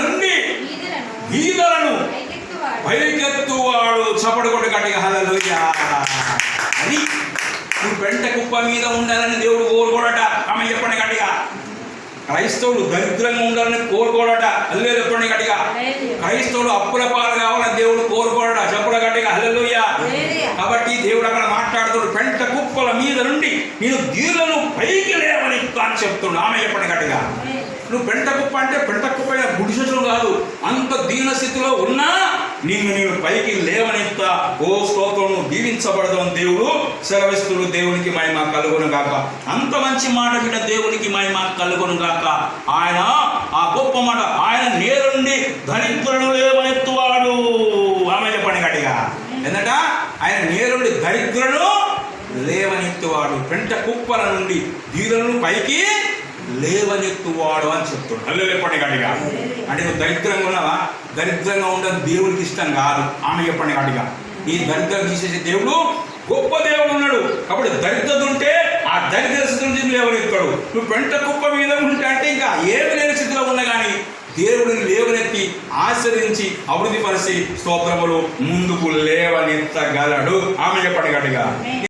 నుండి బీదలను పైకెత్తువాడు. చప్పడు కొట్టు గట్టిగా హల్లెలూయా. అది నువ్వు పెంట కుప్ప మీద ఉండాలని దేవుడు కోరుకోడట. ఆమె చెప్పండి గట్టిగా. క్రైస్తవుడు దరిద్రంగా ఉండాలని కోరుకోడట. హల్లెలూయా చెప్పండి గట్టిగా. క్రైస్తవుడు అప్పుల పాలు కావాలని దేవుడు కోరుకోడట. చెప్పడు గట్టిగా హల్లెలూయా. కాబట్టి దేవుడు అక్కడ మాట్లాడుతాడు, పెంట కుప్పల మీద నుండి నేను దీనులను పైకి లేవని అని చెప్తున్నాడు. ఆమె చెప్పండి గట్టిగా. నువ్వు పెంట కుప్ప అంటే పెంట కుప్ప గుడిసెలు కాదు, అంత దీన స్థితిలో ఉన్నా నేను పైకి లేవనెత్తా. ఓ స్తోత్రం, దీవించబడదాం. దేవుడు సెలవిస్తుడు. దేవునికి మహిమ కలుగును గాక. అంత మంచి మాట విన్న దేవునికి మహిమ కలుగును గాక. ఆయన ఆ గొప్ప మాట, ఆయన నేరుండి దరిద్రులను లేవనెత్తువాడు. ఆమె చెప్పండి గట్టిగా. ఎందుకంట ఆయన నేరుండి దరిద్రులను లేవనెత్తువాడు. పెంట కుప్పల నుండి దీనులను పైకి లేవనెత్తువాడు అని చెప్తాడు. హల్లెలూయా చెప్పండి గట్టిగా. అంటే నువ్వు దరిద్రంగా ఉన్నావా? దరిద్రంగా ఉండదు దేవుడికి ఇష్టం కాదు. ఆమె చెప్పండి గట్టిగా. ఈ దరిద్రం తీసేసే దేవుడు గొప్ప దేవుడు ఉన్నాడు. కాబట్టి దరిద్రత ఉంటే ఆ దరిద్ర స్థితి నుంచి లేవనెత్తాడు. నువ్వు పెంట కుప్ప మీద ఉంటే అంటే ఇంకా ఏమి లేని స్థితిలో ఉన్నా కానీ దేవుడిని లేవనెత్తి ఆశ్రయించి అభివృద్ధి పరిచి స్తోత్రములు ముందుకు లేవనెత్తగలడు. ఆమె చెప్పండి గట్టిగా.